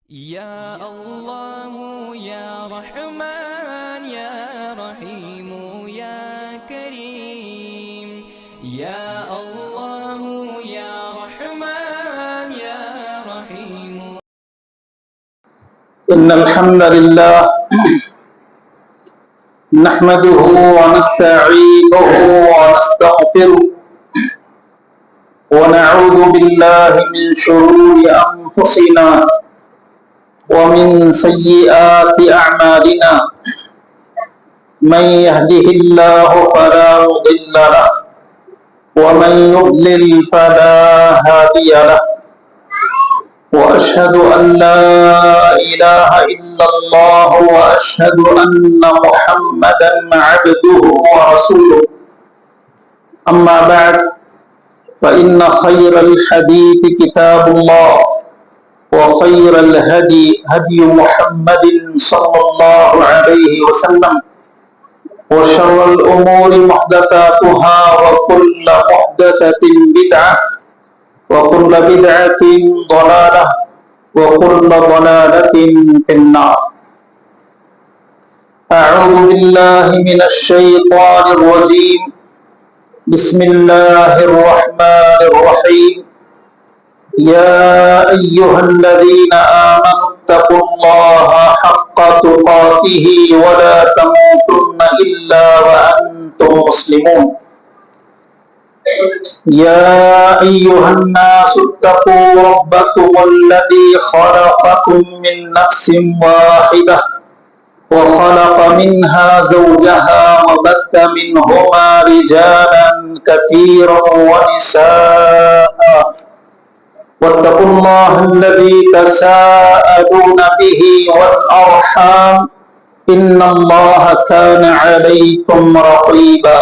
يا الله يا رحمن يا رحيم يا كريم يا الله يا رحمن يا رحيم. إن الحمد لله نحمده ونستعينه ونستغفره ونعوذ بالله من شرور أنفسنا ومن سيئات أعمالنا من يهده الله فلا مضل له ومن يضلل فلا هادي له وأشهد أن لا إله إلا الله وأشهد أن محمدا عبده ورسوله. أما بعد فإن خير الحديث كتاب الله وخير الهدي هدي محمد صلى الله عليه وسلم وشر الأمور محدثاتها وكل محدثة بدعة وكل بدعة ضلالة وكل ضلالة في النار. أعوذ بالله من الشيطان الرجيم. بسم الله الرحمن الرحيم. يا أيها الذين آمنوا اتقوا الله حق تقاته ولا تموتن إلا وأنتم مسلمون. يا أيها الناس اتقوا ربكم الذي خلقكم من نفس واحدة وخلق منها زوجها وبث منهما رجالا كثيرا ونساء واتقوا الله الذي تساءلون به والأرحام إن الله كان عليكم رقيبا.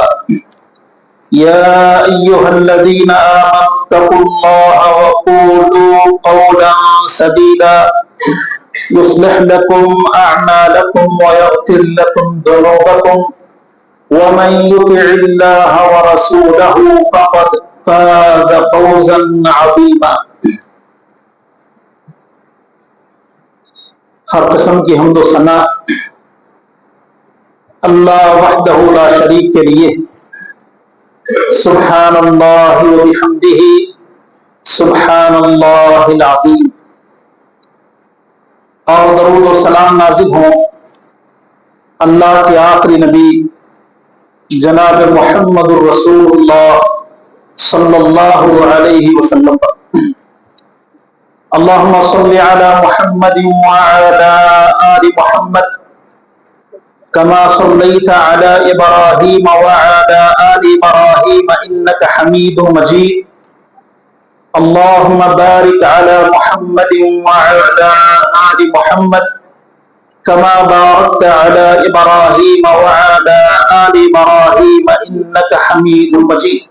يا أيها الذين آمنوا اتقوا الله وقولوا قولا سديدا يصلح لكم أعمالكم ويغفر لكم ذنوبكم ومن يطع الله ورسوله فقد فاز فوزا عظيما. ہر قسم کی حمد و ثنا اللہ وحدہ لا شریک کے لیے. سبحان اللہ وبحمدہ سبحان اللہ العظیم. اور درود و سلام نازل ہوں اللہ کے آخری نبی جناب محمد الرسول اللہ صلی اللہ علیہ وسلم پر. اللہم صل علی محمد وعلی آل محمد كما صليت على إبراهيم وعلى آل إبراهيم إنك حميد مجيد. اللهم بارك على محمد وعلى آل محمد كما باركت على إبراهيم وعلى آل إبراهيم إنك حميد مجيد.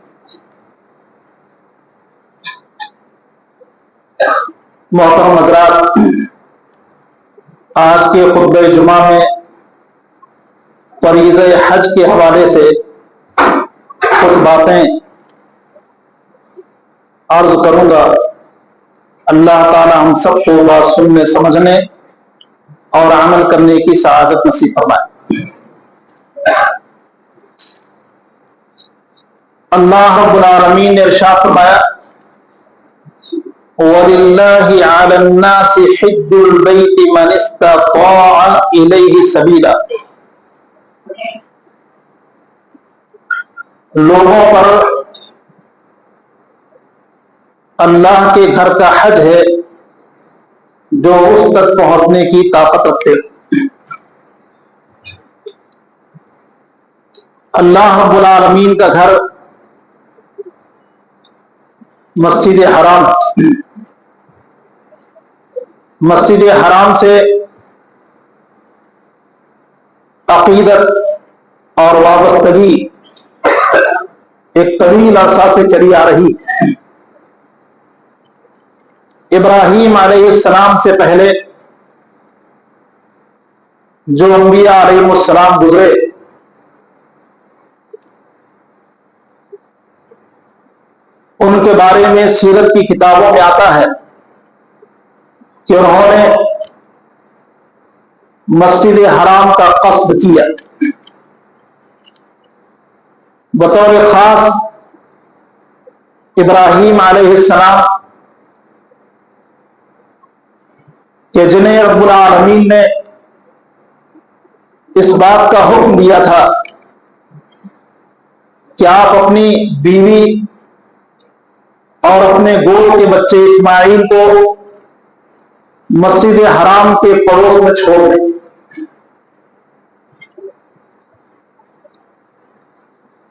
محترم حضرات، آج کے خطبہ جمعہ میں فریضہ حج کے حوالے سے کچھ باتیں عرض کروں گا. اللہ تعالی ہم سب کو بات سننے سمجھنے اور عمل کرنے کی سعادت نصیب فرمائے. اللہ رب العالمین نے ارشاد فرمایا وَلِلَّهِ عَلَى النَّاسِ حِجُّ الْبَيْتِ مَنِ اسْتَطَاعَ إِلَيْهِ سَبِيلًا. لوگوں پر اللہ کے گھر کا حج ہے جو اس تک پہنچنے کی طاقت رکھتے. اللہ رب العالمین کا گھر مسجد حرام. مسجد حرام سے عقیدت اور وابستگی ایک طویل عرصہ سے چلی آ رہی. ابراہیم علیہ السلام سے پہلے جو انبیاء علیہ السلام گزرے ان کے بارے میں سیرت کی کتابوں میں آتا ہے کہ انہوں نے مسجد حرام کا قصد کیا، بطور خاص ابراہیم علیہ السلام کہ جنہیں رب العالمین نے اس بات کا حکم دیا تھا کہ آپ اپنی بیوی اور اپنے گود کے بچے اسماعیل کو مسجد حرام کے پڑوس میں چھوڑ دیں۔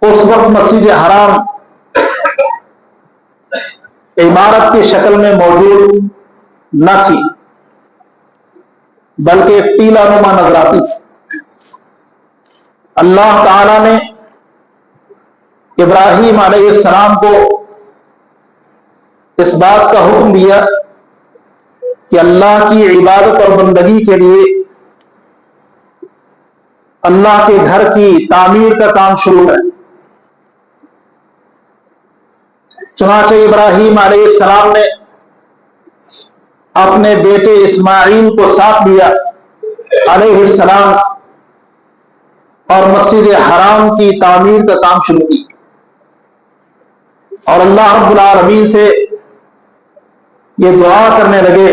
اس وقت مسجد حرام عمارت کی شکل میں موجود نہ تھی، بلکہ ٹیلا نما نظر آتی تھی۔ اللہ تعالی نے ابراہیم علیہ السلام کو اس بات کا حکم دیا کہ اللہ کی عبادت اور بندگی کے لیے اللہ کے گھر کی تعمیر کا کام شروع ہے۔ چنانچہ ابراہیم علیہ السلام نے اپنے بیٹے اسماعیل کو ساتھ لیا علیہ السلام اور مسجد حرام کی تعمیر کا کام شروع کی، اور اللہ رب العالمین سے یہ دعا کرنے لگے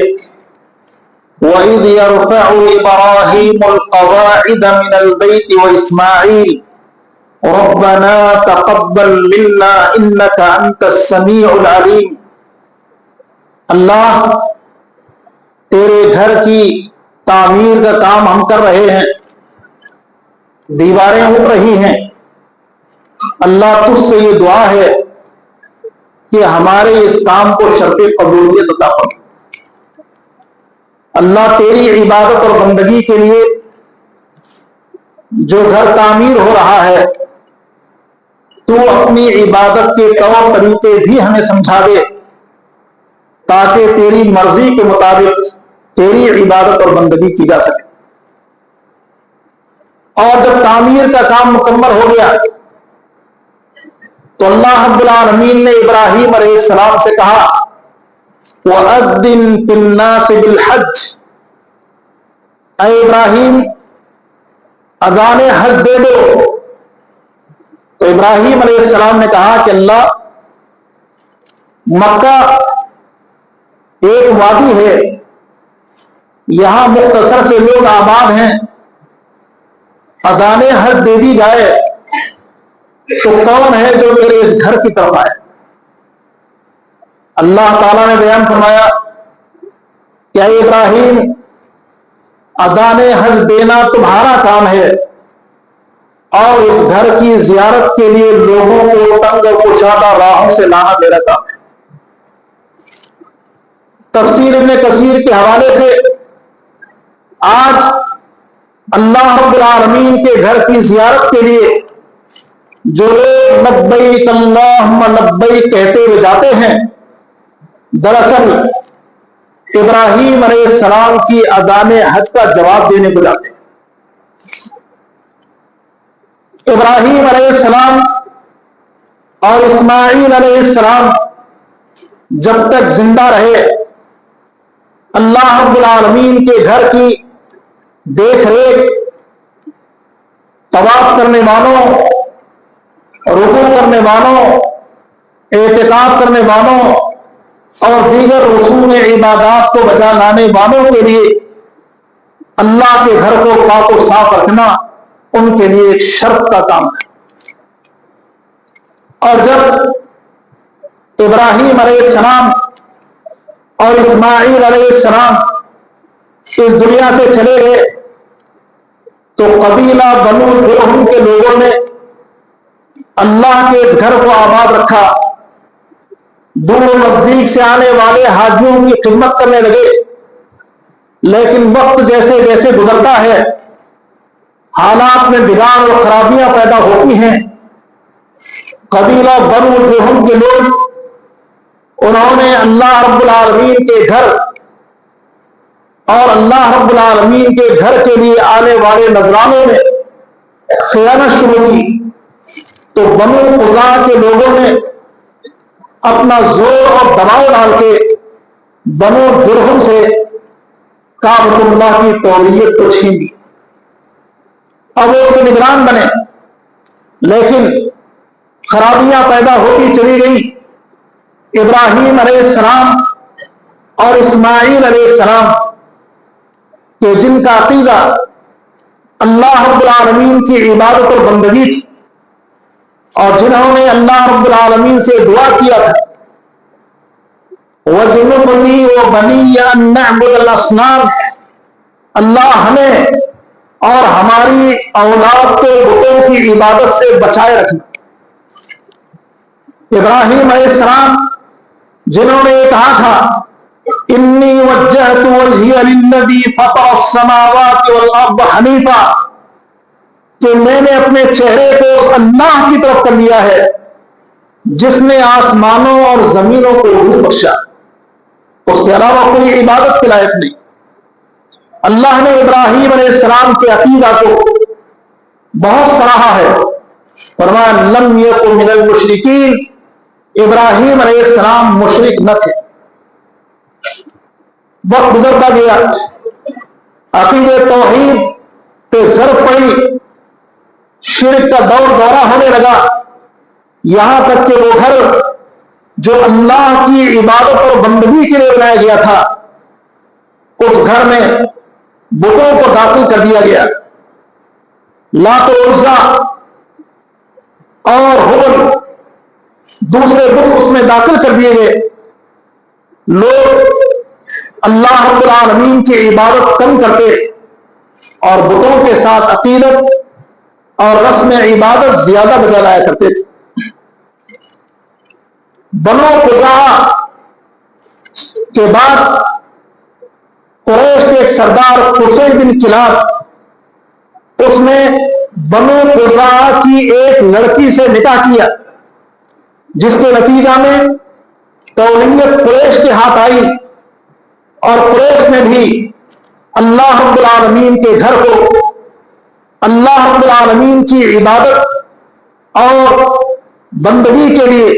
وَإِذْ يَرْفَعُ إِبْرَاهِيمُ الْقَوَاعِدَ مِنَ الْبَيْتِ وَإِسْمَاعِيلُ رَبَّنَا تَقَبَّلْ مِنَّا إِنَّكَ أَنْتَ السَّمِيعُ الْعَلِيمُ۔ اللہ تیرے گھر کی تعمیر کا کام ہم کر رہے ہیں، دیواریں اٹھ رہی ہیں، اللہ تجھ سے یہ دعا ہے کہ ہمارے اس کام کو شرط قبولیت عطا فرما۔ اللہ تیری عبادت اور بندگی کے لیے جو گھر تعمیر ہو رہا ہے، تو اپنی عبادت کے طور طریقے بھی ہمیں سمجھا دے تاکہ تیری مرضی کے مطابق تیری عبادت اور بندگی کی جا سکے۔ اور جب تعمیر کا کام مکمل ہو گیا تو اللہ رب العالمین نے ابراہیم علیہ السلام سے کہا وَأَذِّن فِي النَّاسِ بِالْحَجِّ، اے ابراہیم اذان حج دے دو۔ تو ابراہیم علیہ السلام نے کہا کہ اللہ، مکہ ایک وادی ہے، یہاں مختصر سے لوگ آباد ہیں، اذان حج دے دی جائے تو کون ہے جو میرے اس گھر کی طرف آئے؟ اللہ تعالیٰ نے بیان فرمایا کہ اے ابراہیم، اذان حج دینا تمہارا کام ہے اور اس گھر کی زیارت کے لیے لوگوں کو تنگ و کشادہ راہوں سے لانا میرا کام ہے۔ تفسیر ابن کثیر کے حوالے سے آج اللہ رب العالمین کے گھر کی زیارت کے لیے جو لوگ لبیک اللہم لبیک کہتے ہوئے جاتے ہیں، دراصل ابراہیم علیہ السلام کی اذان حج کا جواب دینے کو جاتے ہیں۔ ابراہیم علیہ السلام اور اسماعیل علیہ السلام جب تک زندہ رہے، اللہ رب العالمین کے گھر کی دیکھ ریکھ طواف کرنے والوں، رکوع کرنے والوں، اعتکاف کرنے والوں اور دیگر رسوم عبادات کو بجا لانے والوں کے لیے اللہ کے گھر کو پاک و صاف رکھنا ان کے لیے ایک شرط کا کام ہے۔ اور جب ابراہیم علیہ السلام اور اسماعیل علیہ السلام اس دنیا سے چلے گئے تو قبیلہ بنو جرہم کے لوگوں نے اللہ کے اس گھر کو آباد رکھا، دور و نزدیک سے آنے والے حاجیوں کی خدمت کرنے لگے، لیکن وقت جیسے جیسے گزرتا ہے حالات میں بگاڑ اور خرابیاں پیدا ہوتی ہیں۔ قبیلہ بنو جرہم کے لوگ انہوں نے اللہ رب العالمین کے گھر اور اللہ رب العالمین کے گھر کے لیے آنے والے نذرانوں میں خیانت شروع کی، تو بنو قزاع کے لوگوں نے اپنا زور اور دباؤ ڈال کے بنو جرہم سے کعبۃ اللہ کی تولیت کو چھین لی۔ اب وہ اس کے نگران بنے، لیکن خرابیاں پیدا ہوتی چلی گئی۔ ابراہیم علیہ السلام اور اسماعیل علیہ السلام کہ جن کا عقیدہ اللہ رب العالمین کی عبادت اور بندگی تھی، اور جنہوں نے اللہ رب العالمین سے دعا کیا تھا وَجُنُبْنِي وَبَنِيَّ أَن نَّعْبُدَ الْأَصْنَامَ، اللہ ہمیں اور ہماری اولاد کو بتوں کی عبادت سے بچائے رکھنا۔ ابراہیم علیہ السلام جنہوں نے یہ کہا تھا انی وجہت وجہی للذی فطر السماوات والارض حنیفا، کہ میں نے اپنے چہرے کو اس اللہ کی طرف کر لیا ہے جس نے آسمانوں اور زمینوں کو روح بخشا، اس کے علاوہ کوئی عبادت کے لائق نہیں۔ اللہ نے ابراہیم علیہ السلام کے عقیدہ کو بہت سراہا ہے، فرمایا لم یکن من المشرکین، ابراہیم علیہ السلام مشرک نہ تھے۔ وقت گزرتا گیا، عقیدہ توحید پہ ضرب پڑی، شرک کا دورہ ہونے لگا، یہاں تک کہ وہ گھر جو اللہ کی عبادت اور بندگی کے لیے بنایا گیا تھا، اس گھر میں بتوں کو داخل کر دیا گیا۔ لات و عزا اور حبل دوسرے بت اس میں داخل کر دیے گئے۔ لوگ اللہ رب العالمین کی عبادت کم کرتے اور بتوں کے ساتھ عقیدت اور رسم عبادت زیادہ بجا لایا کرتے تھے۔ بنو خزاعہ کے بعد قریش کے ایک سردار قصی بن کلاب، اس نے بنو خزاعہ کی ایک لڑکی سے نکاح کیا، جس کے نتیجہ میں تولیت قریش کے ہاتھ آئی، اور قریش میں بھی اللہ رب العالمین کے گھر کو اللہ رب العالمین کی عبادت اور بندگی کے لیے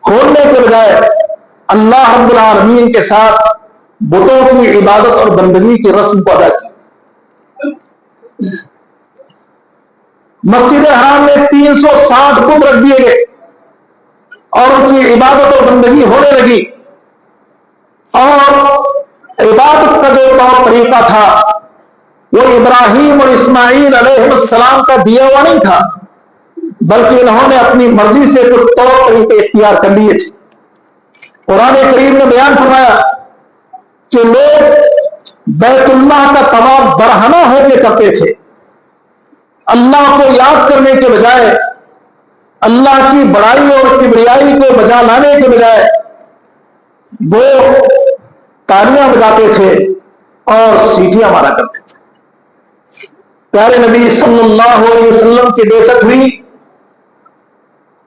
کھولنے کے بجائے اللہ رب العالمین کے ساتھ بتوں کی عبادت اور بندگی کی رسم کو ادا کی۔ مسجد حرام میں 360 بت رکھ دیے گئے اور ان کی عبادت اور بندگی ہونے لگی، اور عبادت کا جو طور طریقہ تھا وہ ابراہیم اور اسماعیل علیہ السلام کا دیا ہوا نہیں تھا، بلکہ انہوں نے اپنی مرضی سے کچھ طور طریقے اختیار کر لیے تھے۔ قرآن کریم نے بیان فرمایا کہ لوگ بیت اللہ کا طواف برہنہ ہو کے کرتے تھے، اللہ کو یاد کرنے کے بجائے، اللہ کی بڑائی اور کبریائی کو بجا لانے کے بجائے وہ تالیاں بجاتے تھے اور سیٹیاں مارا کرتے تھے۔ پیارے نبی صلی اللہ علیہ وسلم کی بعثت ہوئی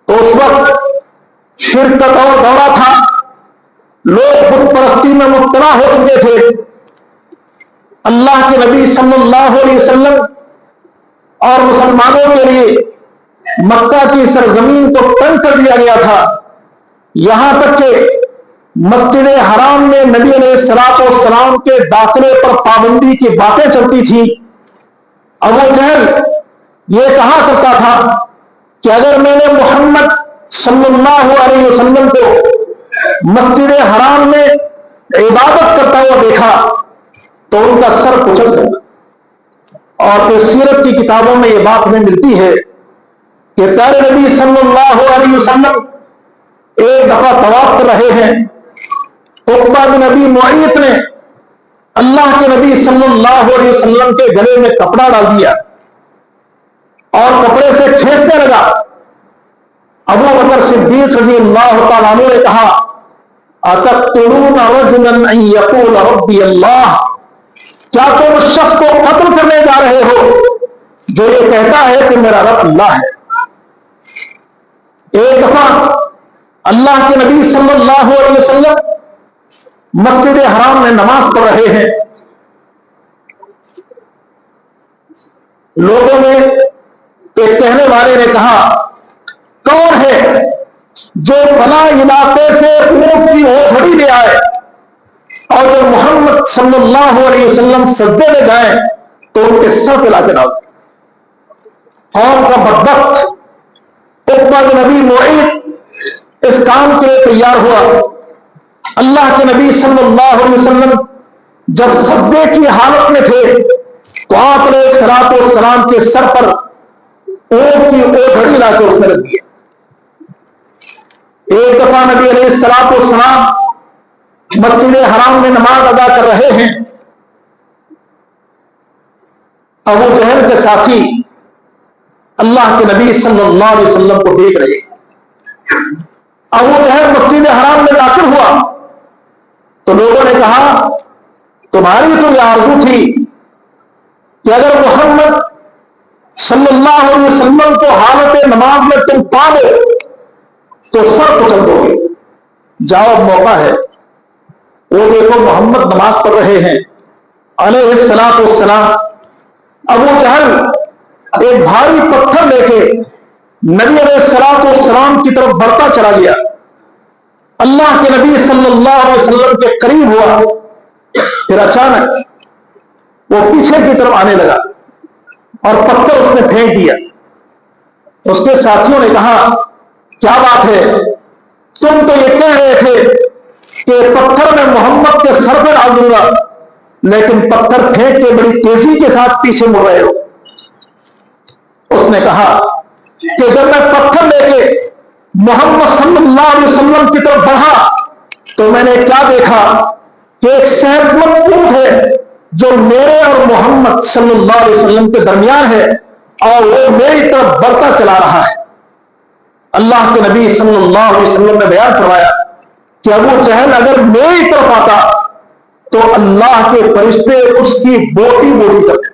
تو اس وقت شرک کا دورہ تھا، لوگ بت پرستی میں مبتلا ہو چکے تھے۔ اللہ کے نبی صلی اللہ علیہ وسلم اور مسلمانوں کے لیے مکہ کی سرزمین کو تنگ کر دیا گیا تھا، یہاں تک کہ مسجد حرام میں نبی علیہ السلام کے داخلے پر پابندی کی باتیں چلتی تھیں۔ ابو جہل یہ کہا کرتا تھا کہ اگر میں نے محمد صلی اللہ علیہ وسلم کو مسجد حرام میں عبادت کرتا ہوا دیکھا تو ان کا سر کچل گیا۔ اور پھر سیرت کی کتابوں میں یہ بات ہمیں ملتی ہے کہ پیارے نبی صلی اللہ علیہ وسلم ایک دفعہ طواف کر رہے ہیں، عقبہ بن ابی معیط نے اللہ کے نبی صلی اللہ علیہ وسلم کے گلے میں کپڑا ڈال دیا اور کپڑے سے کھینچنے لگا۔ ابو بکر صدیق رضی اللہ تعالیٰ عنہ نے کہا اتقتلون رجلا ان یقول ربی اللہ، کیا تم اس شخص کو قتل کرنے جا رہے ہو جو یہ کہتا ہے کہ میرا رب اللہ ہے؟ ایک دفعہ اللہ کے نبی صلی اللہ علیہ وسلم مسجد حرام میں نماز پڑھ رہے ہیں، لوگوں نے ایک کہنے والے نے کہا کون ہے جو فلاں علاقے سے اونٹ کی اوٹھڑی لے آئے اور جو محمد صلی اللہ علیہ وسلم سجدے میں جائیں تو ان کے سر پہ لا کے ڈال دیں۔ قوم کا بدبخت عقبہ بن ابی معیط اس کام کے لیے تیار ہوا۔ اللہ کے نبی صلی اللہ علیہ وسلم جب سجدے کی حالت میں تھے تو آپ نے الصلوۃ والسلام کے سر پر اونٹ کی اوگھڑی لا کے اس میں رکھ دیا۔ ایک دفعہ نبی علیہ الصلوۃ والسلام مسجد حرام میں نماز ادا کر رہے ہیں، ابو جہل کے ساتھی اللہ کے نبی صلی اللہ علیہ وسلم کو دیکھ رہے۔ ابو جہل مسجد حرام میں داخل ہوا تو لوگوں نے کہا تمہاری تو یہ آرزو تھی کہ اگر محمد صلی اللہ علیہ وسلم کو حالت نماز میں تم پا لو تو سر کچل دو گے، جاؤ موقع ہے۔ وہ دیکھو محمد نماز پڑھ رہے ہیں علیہ الصلوۃ والسلام۔ ابو جہل ایک بھاری پتھر لے کے نبی علیہ الصلوۃ والسلام کی طرف بڑھتا چلا گیا۔ اللہ کے نبی صلی اللہ علیہ وسلم کے قریب ہوا، پھر اچانک وہ پیچھے کی طرف آنے لگا اور پتھر اس نے پھینک دیا۔ اس کے ساتھیوں نے کہا کیا بات ہے، تم تو یہ کہہ رہے تھے کہ پتھر میں محمد کے سر پر ڈال دوں گا، لیکن پتھر پھینک کے بڑی تیزی کے ساتھ پیچھے مڑ رہے ہو۔ اس نے کہا کہ جب میں پتھر لے کے محمد صلی اللہ علیہ وسلم کی طرف بڑھا تو میں نے کیا دیکھا کہ ایک صحت مند اونٹ ہے جو میرے اور محمد صلی اللہ علیہ وسلم کے درمیان ہے اور وہ میری طرف بڑھتا چلا رہا ہے۔ اللہ کے نبی صلی اللہ علیہ وسلم نے بیان فرمایا کہ ابو جہل اگر میری طرف آتا تو اللہ کے فرشتے اس کی بوٹی بوٹی کرتے۔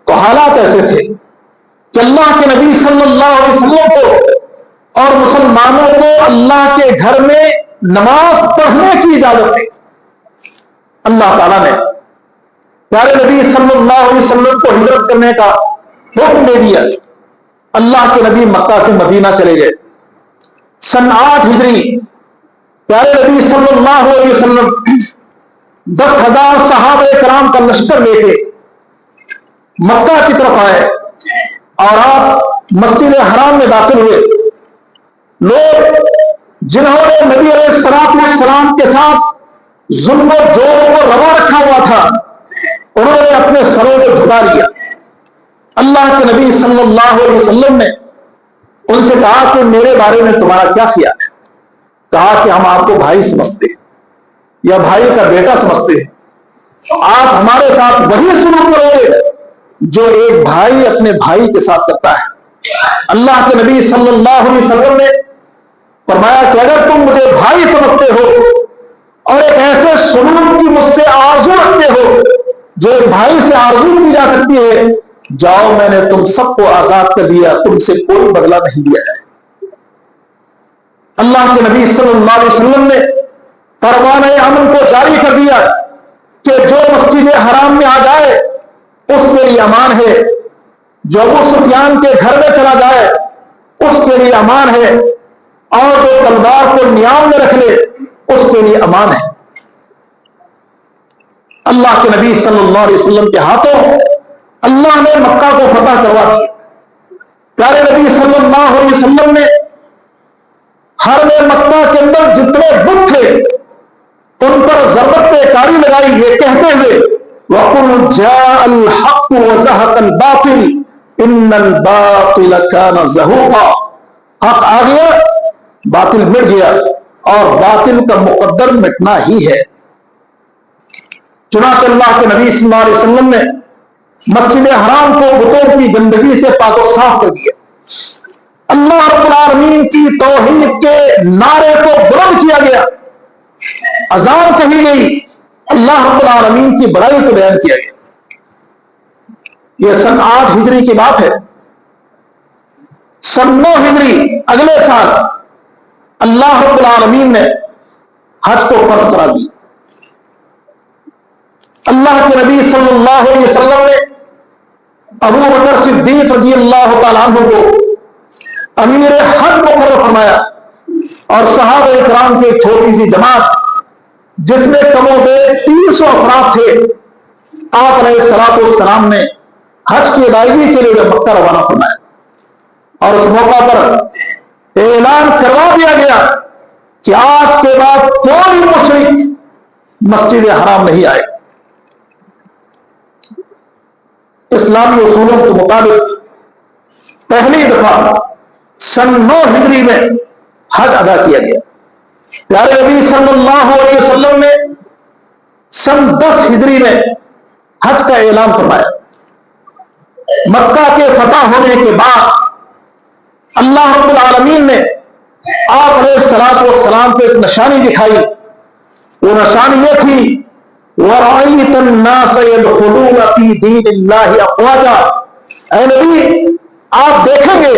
تو حالات ایسے تھے کہ اللہ کے نبی صلی اللہ علیہ وسلم کو اور مسلمانوں کو اللہ کے گھر میں نماز پڑھنے کی اجازت دی۔ اللہ تعالیٰ نے پیارے نبی صلی اللہ علیہ وسلم کو ہجرت کرنے کا حکم دے دیا۔ اللہ کے نبی مکہ سے مدینہ چلے گئے۔ سن 8 ہجری پیارے نبی صلی اللہ علیہ وسلم 10,000 صحابہ کرام کا لشکر لے کے مکہ کی طرف آئے اور آپ مسجد حرام میں داخل ہوئے۔ لوگ جنہوں نے نبی علیہ الصلوۃ والسلام کے ساتھ ظلم و جور کو روا رکھا ہوا تھا انہوں نے اپنے سروں کو جھکا لیا۔ اللہ کے نبی صلی اللہ علیہ وسلم نے ان سے کہا کہ میرے بارے میں تمہارا کیا خیال ہے؟ کہا کہ ہم آپ کو بھائی سمجھتے یا بھائی کا بیٹا سمجھتے ہیں، آپ ہمارے ساتھ وہی سلوک کرو گے جو ایک بھائی اپنے بھائی کے ساتھ کرتا ہے۔ اللہ کے نبی صلی اللہ علیہ وسلم نے فرمایا کہ اگر تم مجھے بھائی سمجھتے ہو اور ایک ایسے سلوک کی مجھ سے آرزو رکھتے ہو جو ایک بھائی سے آرزو کی جا سکتی ہے، جاؤ میں نے تم سب کو آزاد کر دیا، تم سے کوئی بدلہ نہیں دیا ہے۔ اللہ کے نبی صلی اللہ علیہ وسلم نے پروانہ امن کو جاری کر دیا کہ جو مسجد حرام میں آ جائے اس کے لیے امان ہے، جو ابو سفیان کے گھر میں چلا جائے اس کے لیے امان ہے، اور جو تلوار کو نیام میں رکھ لے اس کے لیے امان ہے۔ اللہ کے نبی صلی اللہ علیہ وسلم کے ہاتھوں اللہ نے مکہ کو فتح کروا دیا۔ پیارے نبی صلی اللہ علیہ وسلم نے حرم مکہ کے اندر جتنے بت تھے ان پر ضربت کاری لگائی، یہ کہتے ہوئے وَقُلْ جَاءَ الْحَقُّ وَزَهَقَ الْبَاطِلُ إِنَّ الْبَاطِلَ كَانَ زَهُوقًا۔ حق آ گیا، باطل مٹ گیا، اور باطل کا مقدر مٹنا ہی ہے۔ چنانچہ اللہ کے نبی صلی اللہ علیہ وسلم نے مسجد حرام کو بتوں کی گندگی سے پاک و صاف کر دیا۔ اللہ رب العالمین کی توحید کے نعرے کو بلند کیا گیا، اذان کہی گئی، اللہ رب العالمین کی بڑائی کو بیان کیا گیا۔ یہ سن 8 ہجری کی بات ہے۔ سن 9 ہجری اگلے سال اللہ رب العالمین نے حج کو فرض کرا دیا۔ اللہ کے نبی صلی اللہ علیہ وسلم نے ابو بکر صدیق رضی اللہ تعالیٰ عنہ کو امیر حج مقرر فرمایا، اور صحابہ کرام کی ایک چھوٹی سی جماعت جس میں کم و بیش 300 افراد تھے، آپ علیہ الصلوۃ والسلام نے حج کی ادائیگی کے لیے مکہ روانہ فرمایا، اور اس موقع پر اعلان کروا دیا گیا کہ آج کے بعد کوئی مشرک مسجد حرام نہیں آئے۔ اسلامی اصولوں کے مطابق پہلی دفعہ سن 9 ہجری میں حج ادا کیا گیا۔ پیارے نبی صلی اللہ علیہ وسلم نے سن 10 ہجری میں حج کا اعلان فرمایا۔ مکہ کے فتح ہونے کے بعد اللہ رب العالمین نے آپ علیہ الصلوۃ والسلام کو ایک نشانی دکھائی، وہ نشانی یہ تھی وَرَأَيْتَ النَّاسَ يَدْخُلُونَ فِي دِينِ اللَّهِ أَفْوَاجًا، اے نبی آپ دیکھیں گے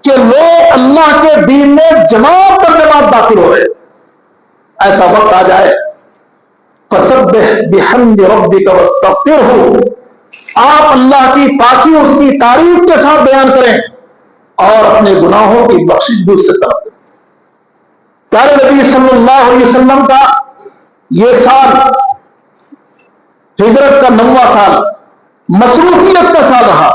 کہ لوگ اللہ کے دین میں جماعت پر جماعت داخل ہو رہے، ایسا وقت آ جائے فَسَبِّحْ بِحَمْدِ رَبِّكَ وَاسْتَغْفِرْهُ، آپ اللہ کی پاکی اس کی تعریف کے ساتھ بیان کریں اور اپنے گناہوں کی بخشش بھی اس سے طلب کریں۔ پیارے نبی صلی اللہ علیہ وسلم کا یہ سال ہجرت کا 9واں سال مصروفیت کا سال رہا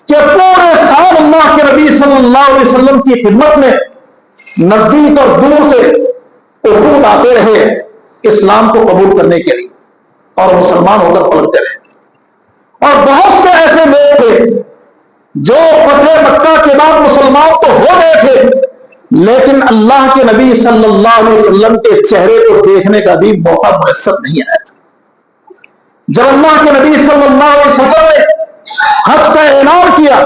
کہ پورے سال اللہ کے نبی صلی اللہ علیہ وسلم کی خدمت میں نزدیک اور دور سے وفود آتے رہے اسلام کو قبول کرنے کے لیے اور مسلمان ہو کر پلٹتے رہے، اور بہت سے ایسے لوگ تھے جو فتح مکہ کے بعد مسلمان تو ہو گئے تھے لیکن اللہ کے نبی صلی اللہ علیہ وسلم کے چہرے کو دیکھنے کا بھی موقع میسر نہیں آیا تھا۔ جب اللہ کے نبی صلی اللہ علیہ وسلم نے حج کا اعلان کیا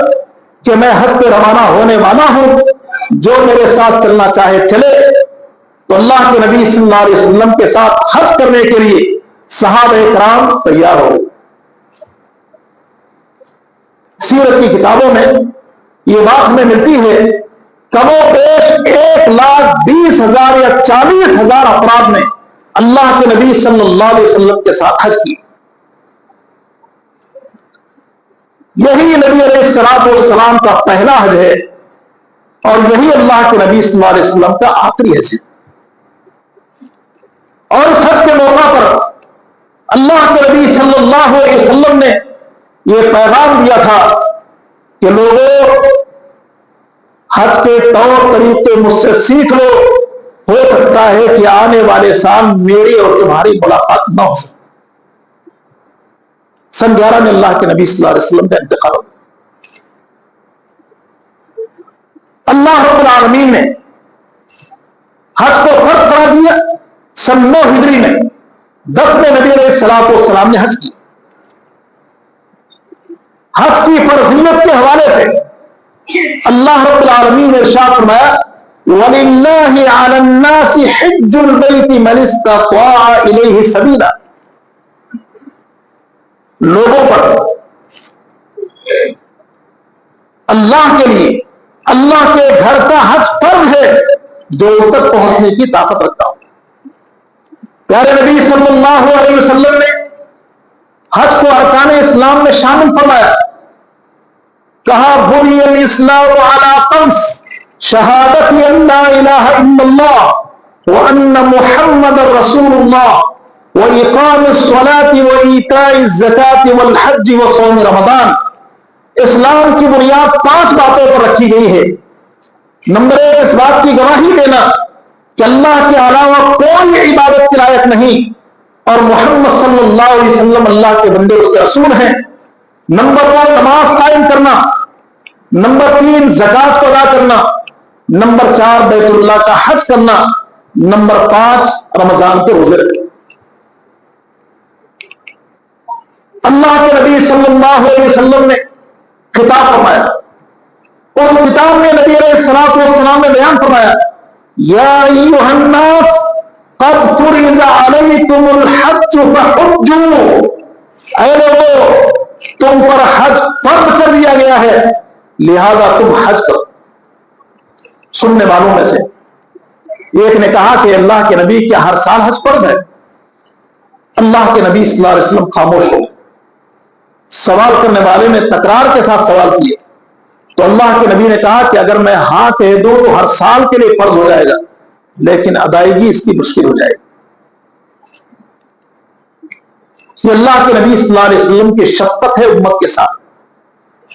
کہ میں حج پہ روانہ ہونے والا ہوں، جو میرے ساتھ چلنا چاہے چلے، تو اللہ کے نبی صلی اللہ علیہ وسلم کے ساتھ حج کرنے کے لیے صحابہ کرام تیار ہو۔ سیرت کی کتابوں میں یہ بات ہمیں ملتی ہے کم و بیش 1,20,000 یا 40,000 افراد نے اللہ کے نبی صلی اللہ علیہ وسلم کے ساتھ حج کی۔ یہی نبی علیہ الصلوۃ والسلام کا پہلا حج ہے اور یہی اللہ کے نبی صلی اللہ علیہ وسلم کا آخری حج ہے، اور اس حج کے موقع پر اللہ کے نبی صلی اللہ علیہ وسلم نے یہ پیغام دیا تھا کہ لوگوں حج کے طور طریقے مجھ سے سیکھ لو، ہو سکتا ہے کہ آنے والے سال میری اور تمہاری ملاقات نہ ہو سکے۔ سن 11 میں اللہ کے نبی صلی اللہ علیہ وسلم کا انتقال ہو گیا۔ اللہ رب العالمین نے حج کو فرض قرار دیا سن 9 ہجری میں، 10 میں نبی علیہ الصلوۃ والسلام نے حج کی۔ حج کی فرضیت کے حوالے سے اللہ رب العالمین نے ارشاد فرمایا وَلِلَّهِ عَلَى النَّاسِ حِجُّ الْبَيْتِ مَنِ اسْتَطَاعَ إِلَيْهِ سَبِيلًا، لوگوں پر اللہ کے لیے اللہ کے گھر کا حج فرض ہے جو اس تک پہنچنے کی طاقت رکھتا ہو۔ پیارے نبی صلی اللہ علیہ وسلم نے حج کو ارکان اسلام میں شامل فرمایا، کہا بنی الاسلام علی خمس شہادت ان لا الہ الا اللہ وان محمد رسول اللہ واقام الصلاۃ وایتاء الزکاۃ والحج وصوم رمضان۔ اسلام کی بنیاد 5 باتوں پر رکھی گئی ہے۔ نمبر 1، اس بات کی گواہی دینا کہ اللہ کے علاوہ کوئی عبادت کے لائق نہیں اور محمد صلی اللہ علیہ وسلم اللہ کے بندے اس کے رسول ہیں۔ نمبر 2، نماز قائم کرنا۔ نمبر 3، زکوٰۃ کو ادا کرنا۔ نمبر 4، بیت اللہ کا حج کرنا۔ نمبر 5، رمضان کے روزے رکھنا۔ اللہ کے نبی صلی اللہ علیہ وسلم نے خطاب فرمایا، اس کتاب میں نبی علیہ الصلوۃ والسلام نے بیان فرمایا یا ایھا الناس قد فرض علیکم الحج فحجوا، اے لوگوں تم پر حج فرض کر دیا گیا ہے لہذا تم حج کرو۔ سننے والوں میں سے ایک نے کہا کہ اللہ کے نبی کیا ہر سال حج فرض ہے؟ اللہ کے نبی صلی اللہ علیہ وسلم خاموش ہو گئے۔ سوال کرنے والے نے تکرار کے ساتھ سوال کیے تو اللہ کے نبی نے کہا کہ اگر میں ہاں کہہ دوں تو ہر سال کے لیے فرض ہو جائے گا لیکن ادائیگی اس کی مشکل ہو جائے گی۔ یہ اللہ کے نبی صلی اللہ علیہ وسلم کی شفقت ہے امت کے ساتھ۔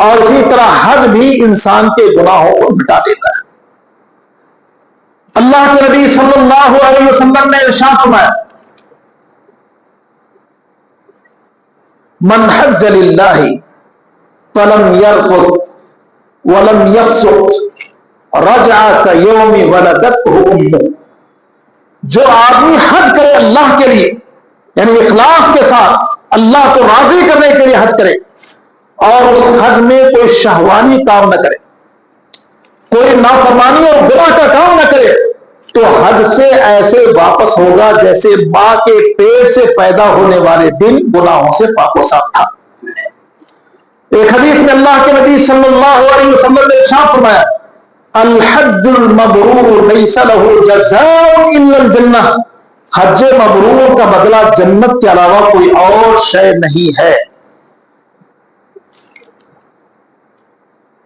اور اسی طرح حج بھی انسان کے گناہوں کو مٹا دیتا ہے۔ اللہ کے نبی صلی اللہ علیہ وسلم نے ارشاد فرمایا من حج للہ فلم یرفث ولم یفسق رجع کیوم ولدتہ امہ، جو آدمی حج کرے اللہ کے لیے، یعنی اخلاص کے ساتھ اللہ کو راضی کرنے کے لیے حج کرے، اور اس حج میں کوئی شہوانی کام نہ کرے، کوئی نافرمانی اور گناہ کا کام نہ کرے، تو حج سے ایسے واپس ہوگا جیسے ماں کے پیٹ سے پیدا ہونے والے دن گناہوں سے پاک و صاف تھا۔ ایک حدیث میں اللہ کے نبی صلی اللہ علیہ وسلم نے ارشاد فرمایا الحج المبرور لیس له جزاء الا الجنہ، حج مبرور کا بدلہ جنت کے علاوہ کوئی اور شے نہیں ہے۔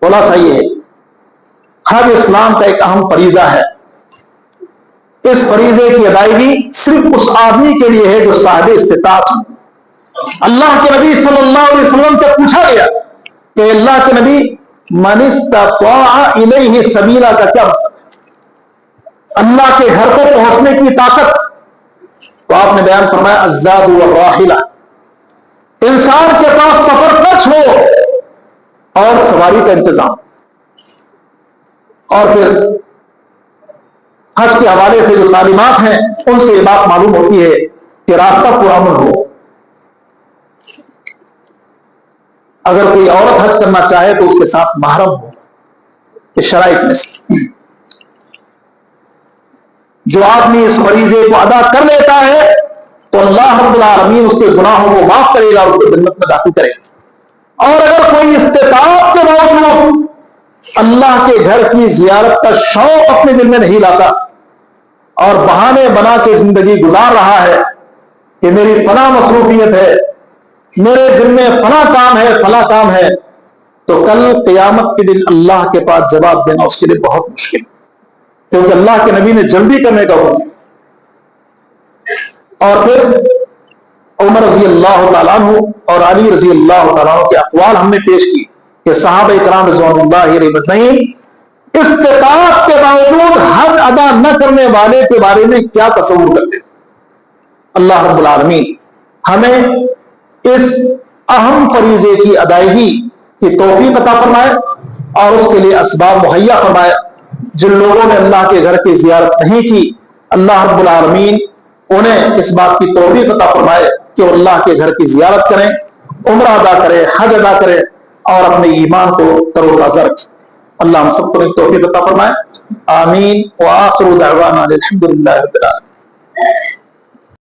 خلاصہ یہ ہے حج اسلام کا ایک اہم فریضہ ہے۔ اس فریضے کی ادائیگی صرف اس آدمی کے لیے ہے جو صاحب استطاعت ہو۔ اللہ کے نبی صلی اللہ علیہ وسلم سے پوچھا گیا کہ اللہ کے نبی من استطاع الیہ سبیلا کا کیا مطلب ہے؟ اللہ کے گھر کو پہنچنے کی طاقت، تو آپ نے بیان فرمایا الزاد والراحلہ، انسان کے پاس سفر کچھ ہو اور سواری کا انتظام۔ اور پھر حج کے حوالے سے جو تعلیمات ہیں ان سے یہ بات معلوم ہوتی ہے کہ راستہ پرامن ہو۔ اگر کوئی عورت حج کرنا چاہے تو اس کے ساتھ محرم ہو، اس شرائط میں سے جو آدمی اس فریضے کو ادا کر لیتا ہے تو اللہ رب العالمین اس کے گناہوں کو معاف کرے گا، اس کو جنت میں داخل کرے گا۔ اور اگر کوئی استطاعت کے باوجود اللہ کے گھر کی زیارت کا شوق اپنے دل میں نہیں لاتا اور بہانے بنا کے زندگی گزار رہا ہے کہ میری فلاں مصروفیت ہے، میرے ذمے فلاں کام ہے، فلاں کام ہے، تو کل قیامت کے دن اللہ کے پاس جواب دینا اس کے لیے بہت مشکل، کیونکہ اللہ کے نبی نے جلدی کرنے کا حکم۔ اور پھر عمر رضی اللہ تعالیٰ عنہ اور علی رضی اللہ تعالیٰ عنہ کے اقوال ہم نے پیش کی کہ صحابہ کرام رضوان اللہ علیہ مجمعین استطاعت کے باوجود حج ادا نہ کرنے والے کے بارے میں کیا تصور کرتے تھے۔ اللہ رب العالمین ہمیں اس اہم فریضے کی ادائیگی کی توفیق عطا فرمائے اور اس کے لیے اسباب مہیا فرمائے۔ جن لوگوں نے اللہ کے گھر کی زیارت نہیں کی، اللہ رب العالمین انہیں اس بات کی توفیق عطا فرمائے کہ وہ اللہ کے گھر کی زیارت کریں، عمرہ ادا کریں، حج ادا کریں اور اپنے ایمان کو تر و تازہ رکھیں۔ اللہ ہم سب کو توفیق عطا فرمائے، آمین۔ وآخر دعوانا الحمدللہ رب العالمین۔